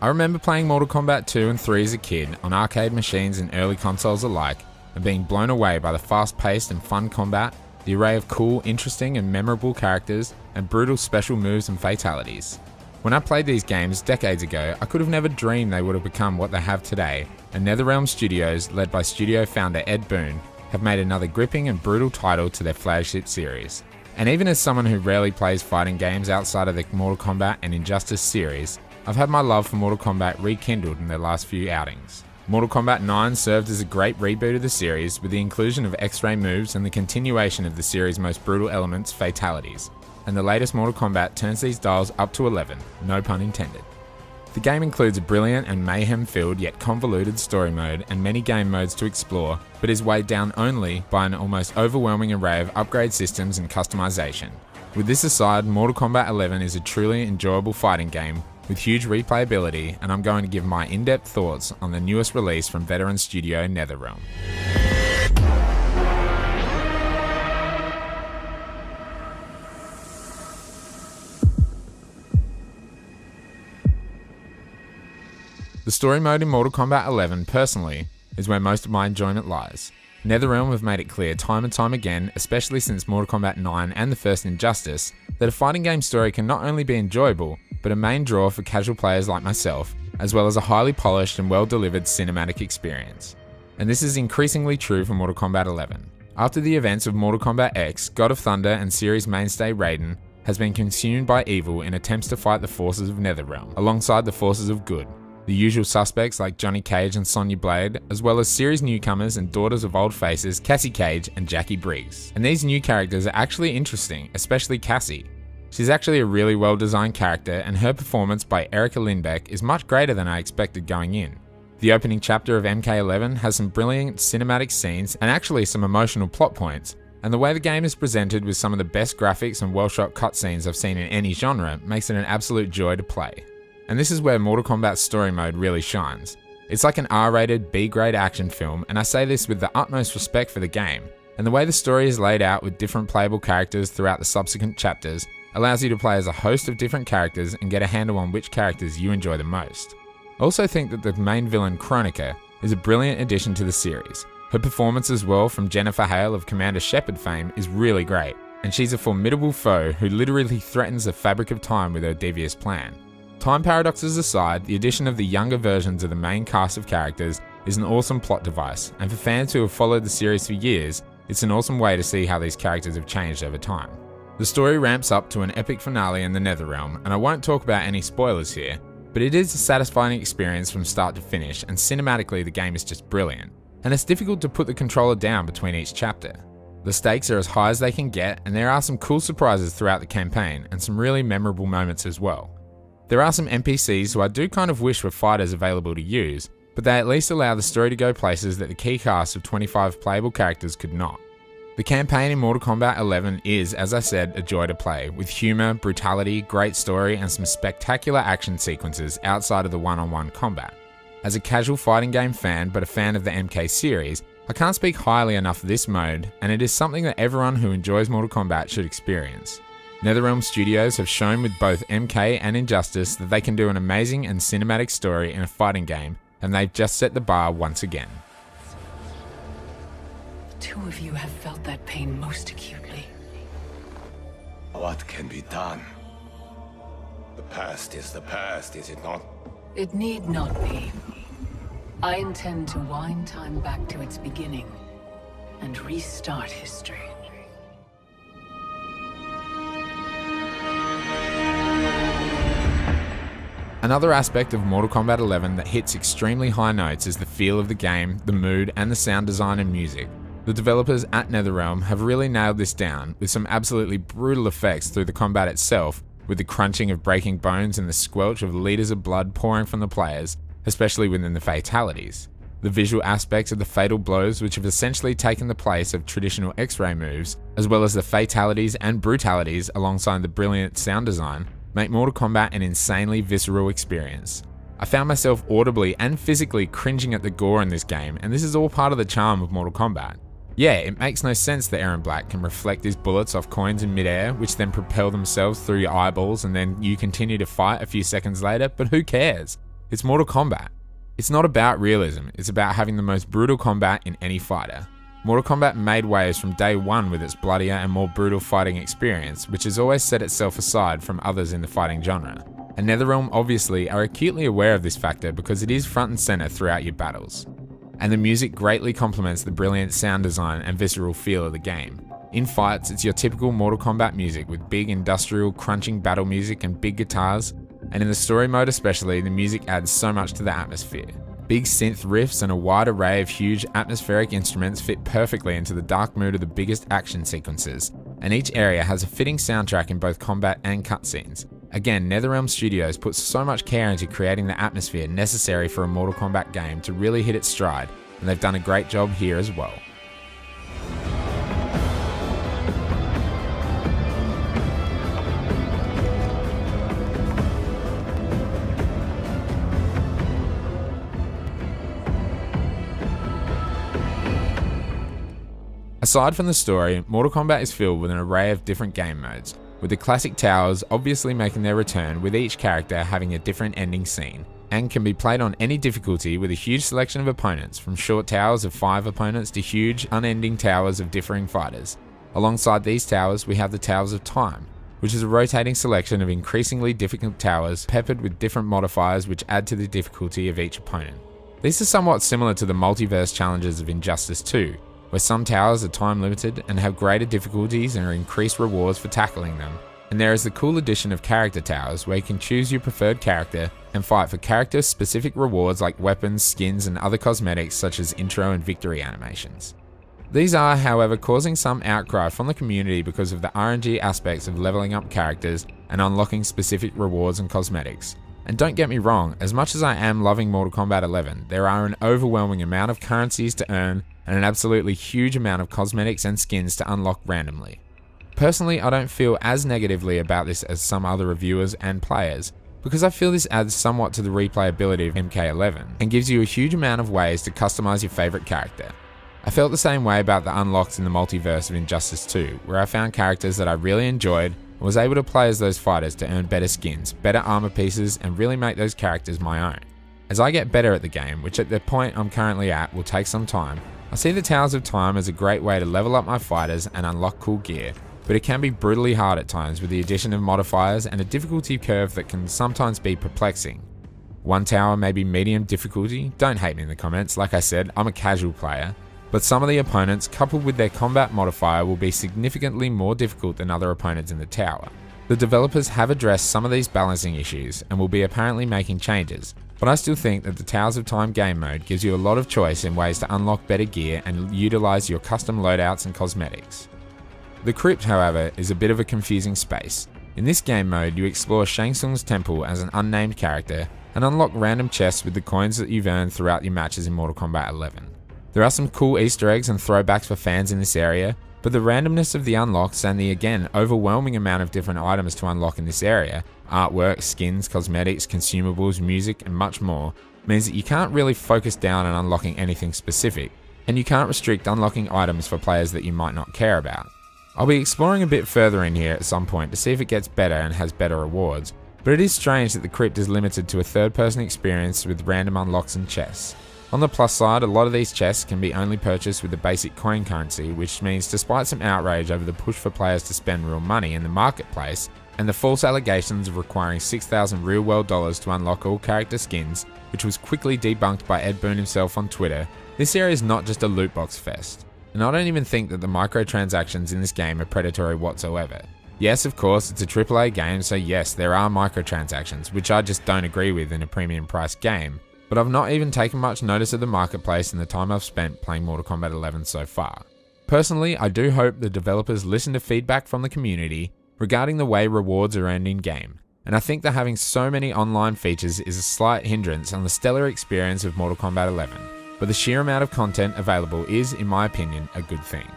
I remember playing Mortal Kombat 2 and 3 as a kid on arcade machines and early consoles alike, and being blown away by the fast-paced and fun combat, the array of cool, interesting and memorable characters, and brutal special moves and fatalities. When I played these games decades ago, I could have never dreamed they would have become what they have today, and Netherrealm Studios, led by studio founder Ed Boon, have made another gripping and brutal title to their flagship series. And even as someone who rarely plays fighting games outside of the Mortal Kombat and Injustice series, I've had my love for Mortal Kombat rekindled in their last few outings. Mortal Kombat 9 served as a great reboot of the series with the inclusion of X-ray moves and the continuation of the series' most brutal elements, fatalities. And the latest Mortal Kombat turns these dials up to 11, no pun intended. The game includes a brilliant and mayhem-filled yet convoluted story mode and many game modes to explore, but is weighed down only by an almost overwhelming array of upgrade systems and customization. With this aside, Mortal Kombat 11 is a truly enjoyable fighting game with huge replayability, and I'm going to give my in-depth thoughts on the newest release from veteran studio Netherrealm. The story mode in Mortal Kombat 11, personally, is where most of my enjoyment lies. Netherrealm have made it clear time and time again, especially since Mortal Kombat 9 and the first Injustice, that a fighting game story can not only be enjoyable, but a main draw for casual players like myself, as well as a highly polished and well-delivered cinematic experience. And this is increasingly true for Mortal Kombat 11. After the events of Mortal Kombat X, God of Thunder and series mainstay Raiden has been consumed by evil in attempts to fight the forces of Netherrealm, alongside the forces of good. The usual suspects like Johnny Cage and Sonya Blade, as well as series newcomers and daughters of old faces Cassie Cage and Jackie Briggs. And these new characters are actually interesting, especially Cassie. She's actually a really well designed character, and her performance by Erica Lindbeck is much greater than I expected going in. The opening chapter of MK11 has some brilliant cinematic scenes and actually some emotional plot points, and the way the game is presented with some of the best graphics and well shot cutscenes I've seen in any genre makes it an absolute joy to play. And this is where Mortal Kombat's story mode really shines. It's like an R-rated, B-grade action film, and I say this with the utmost respect for the game, and the way the story is laid out with different playable characters throughout the subsequent chapters allows you to play as a host of different characters and get a handle on which characters you enjoy the most. I also think that the main villain, Kronika, is a brilliant addition to the series. Her performance as well from Jennifer Hale of Commander Shepard fame is really great, and she's a formidable foe who literally threatens the fabric of time with her devious plan. Time paradoxes aside, the addition of the younger versions of the main cast of characters is an awesome plot device, and for fans who have followed the series for years, it's an awesome way to see how these characters have changed over time. The story ramps up to an epic finale in the Netherrealm, and I won't talk about any spoilers here, but it is a satisfying experience from start to finish, and cinematically the game is just brilliant, and it's difficult to put the controller down between each chapter. The stakes are as high as they can get, and there are some cool surprises throughout the campaign, and some really memorable moments as well. There are some NPCs who I do kind of wish were fighters available to use, but they at least allow the story to go places that the key cast of 25 playable characters could not. The campaign in Mortal Kombat 11 is, as I said, a joy to play, with humour, brutality, great story and some spectacular action sequences outside of the one-on-one combat. As a casual fighting game fan, but a fan of the MK series, I can't speak highly enough of this mode, and it is something that everyone who enjoys Mortal Kombat should experience. Netherrealm Studios have shown with both MK and Injustice that they can do an amazing and cinematic story in a fighting game, and they've just set the bar once again. The two of you have felt that pain most acutely. What can be done? The past is the past, is it not? It need not be. I intend to wind time back to its beginning and restart history. Another aspect of Mortal Kombat 11 that hits extremely high notes is the feel of the game, the mood, and the sound design and music. The developers at Netherrealm have really nailed this down, with some absolutely brutal effects through the combat itself, with the crunching of breaking bones and the squelch of liters of blood pouring from the players, especially within the fatalities. The visual aspects of the fatal blows, which have essentially taken the place of traditional X-ray moves, as well as the fatalities and brutalities alongside the brilliant sound design, make Mortal Kombat an insanely visceral experience. I found myself audibly and physically cringing at the gore in this game, and this is all part of the charm of Mortal Kombat. Yeah, it makes no sense that Aaron Black can reflect his bullets off coins in midair, which then propel themselves through your eyeballs and then you continue to fight a few seconds later, but who cares? It's Mortal Kombat. It's not about realism, it's about having the most brutal combat in any fighter. Mortal Kombat made waves from day one with its bloodier and more brutal fighting experience, which has always set itself aside from others in the fighting genre. And Netherrealm obviously are acutely aware of this factor because it is front and center throughout your battles. And the music greatly complements the brilliant sound design and visceral feel of the game. In fights, it's your typical Mortal Kombat music with big industrial crunching battle music and big guitars, and in the story mode especially, the music adds so much to the atmosphere. Big synth riffs and a wide array of huge atmospheric instruments fit perfectly into the dark mood of the biggest action sequences, and each area has a fitting soundtrack in both combat and cutscenes. Again, Netherrealm Studios puts so much care into creating the atmosphere necessary for a Mortal Kombat game to really hit its stride, and they've done a great job here as well. Aside from the story, Mortal Kombat is filled with an array of different game modes, with the classic towers obviously making their return, with each character having a different ending scene, and can be played on any difficulty with a huge selection of opponents, from short towers of 5 opponents to huge unending towers of differing fighters. Alongside these towers, we have the Towers of Time, which is a rotating selection of increasingly difficult towers peppered with different modifiers which add to the difficulty of each opponent. These are somewhat similar to the multiverse challenges of Injustice 2, where some towers are time limited and have greater difficulties and increased rewards for tackling them. And there is the cool addition of character towers, where you can choose your preferred character and fight for character specific rewards like weapons, skins and other cosmetics such as intro and victory animations. These are, however, causing some outcry from the community because of the RNG aspects of leveling up characters and unlocking specific rewards and cosmetics. And don't get me wrong, as much as I am loving Mortal Kombat 11, there are an overwhelming amount of currencies to earn and an absolutely huge amount of cosmetics and skins to unlock randomly. Personally, I don't feel as negatively about this as some other reviewers and players, because I feel this adds somewhat to the replayability of MK11 and gives you a huge amount of ways to customize your favorite character. I felt the same way about the unlocks in the multiverse of Injustice 2, where I found characters that I really enjoyed and was able to play as those fighters to earn better skins, better armor pieces, and really make those characters my own. As I get better at the game, which at the point I'm currently at will take some time, I see the Towers of Time as a great way to level up my fighters and unlock cool gear, but it can be brutally hard at times with the addition of modifiers and a difficulty curve that can sometimes be perplexing. One tower may be medium difficulty, don't hate me in the comments, like I said, I'm a casual player, but some of the opponents coupled with their combat modifier will be significantly more difficult than other opponents in the tower. The developers have addressed some of these balancing issues and will be apparently making changes, but I still think that the Towers of Time game mode gives you a lot of choice in ways to unlock better gear and utilize your custom loadouts and cosmetics. The Crypt, however, is a bit of a confusing space. In this game mode, you explore Shang Tsung's temple as an unnamed character and unlock random chests with the coins that you've earned throughout your matches in Mortal Kombat 11. There are some cool Easter eggs and throwbacks for fans in this area, but the randomness of the unlocks and the again overwhelming amount of different items to unlock in this area, artwork, skins, cosmetics, consumables, music and much more, means that you can't really focus down on unlocking anything specific, and you can't restrict unlocking items for players that you might not care about. I'll be exploring a bit further in here at some point to see if it gets better and has better rewards, but it is strange that the Crypt is limited to a third-person experience with random unlocks and chests. On the plus side, a lot of these chests can be only purchased with the basic coin currency, which means despite some outrage over the push for players to spend real money in the marketplace, and the false allegations of requiring 6,000 real-world dollars to unlock all character skins, which was quickly debunked by Ed Boon himself on Twitter, this area is not just a loot box fest. And I don't even think that the microtransactions in this game are predatory whatsoever. Yes, of course, it's a AAA game, so yes, there are microtransactions, which I just don't agree with in a premium price game, but I've not even taken much notice of the marketplace in the time I've spent playing Mortal Kombat 11 so far. Personally, I do hope the developers listen to feedback from the community regarding the way rewards are earned in-game, and I think that having so many online features is a slight hindrance on the stellar experience of Mortal Kombat 11, but the sheer amount of content available is, in my opinion, a good thing.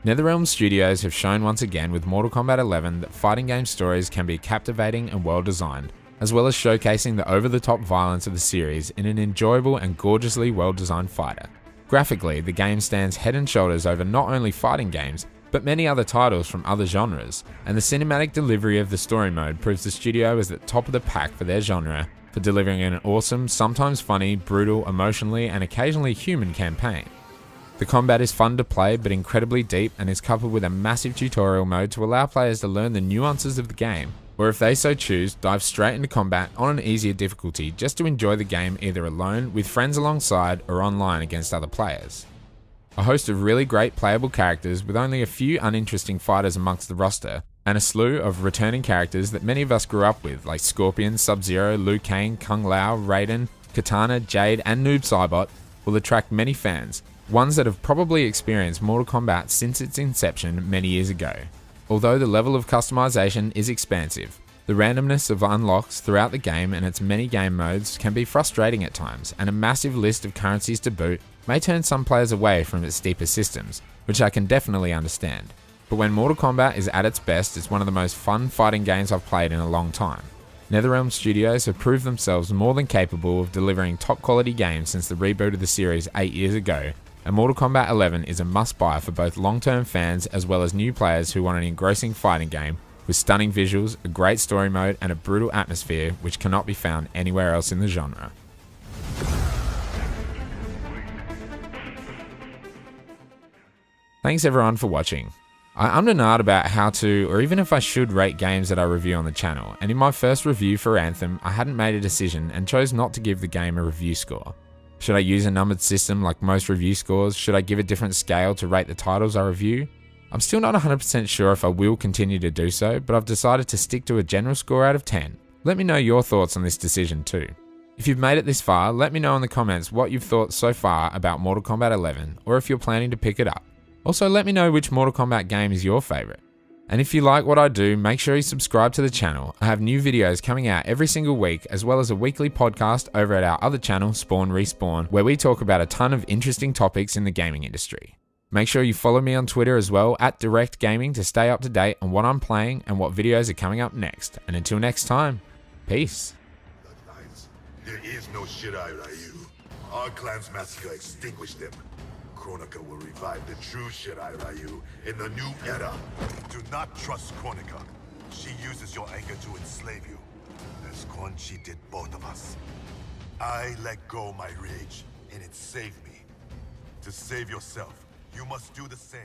Netherrealm Studios have shown once again with Mortal Kombat 11 that fighting game stories can be captivating and well designed, as well as showcasing the over-the-top violence of the series in an enjoyable and gorgeously well-designed fighter. Graphically, the game stands head and shoulders over not only fighting games, but many other titles from other genres, and the cinematic delivery of the story mode proves the studio is at the top of the pack for their genre for delivering an awesome, sometimes funny, brutal, emotionally and occasionally human campaign. The combat is fun to play but incredibly deep and is coupled with a massive tutorial mode to allow players to learn the nuances of the game, or if they so choose, dive straight into combat on an easier difficulty just to enjoy the game either alone, with friends alongside, or online against other players. A host of really great playable characters with only a few uninteresting fighters amongst the roster, and a slew of returning characters that many of us grew up with, like Scorpion, Sub-Zero, Liu Kang, Kung Lao, Raiden, Katana, Jade and Noob Saibot, will attract many fans, ones that have probably experienced Mortal Kombat since its inception many years ago. Although the level of customization is expansive, the randomness of unlocks throughout the game and its many game modes can be frustrating at times, and a massive list of currencies to boot may turn some players away from its deeper systems, which I can definitely understand. But when Mortal Kombat is at its best, it's one of the most fun fighting games I've played in a long time. Netherrealm Studios have proved themselves more than capable of delivering top quality games since the reboot of the series 8 years ago, and Mortal Kombat 11 is a must-buy for both long-term fans as well as new players who want an engrossing fighting game with stunning visuals, a great story mode, and a brutal atmosphere which cannot be found anywhere else in the genre. Thanks everyone for watching. I ummed and ahed about how to, or even if I should, rate games that I review on the channel, and in my first review for Anthem, I hadn't made a decision and chose not to give the game a review score. Should I use a numbered system like most review scores? Should I give a different scale to rate the titles I review? I'm still not 100% sure if I will continue to do so, but I've decided to stick to a general score out of 10. Let me know your thoughts on this decision too. If you've made it this far, let me know in the comments what you've thought so far about Mortal Kombat 11, or if you're planning to pick it up. Also, let me know which Mortal Kombat game is your favourite. And if you like what I do, make sure you subscribe to the channel. I have new videos coming out every single week, as well as a weekly podcast over at our other channel, Spawn Respawn, where we talk about a ton of interesting topics in the gaming industry. Make sure you follow me on Twitter as well, at Direckt Gaming, to stay up to date on what I'm playing and what videos are coming up next. And until next time, peace. There is no Shirai Ryu. Our clan's massacre extinguished them. Kronika will revive the true Shirai Ryu in the new era. Do not trust Kronika. She uses your anger to enslave you, as Quan Chi did both of us. I let go my rage, and it saved me. To save yourself, you must do the same.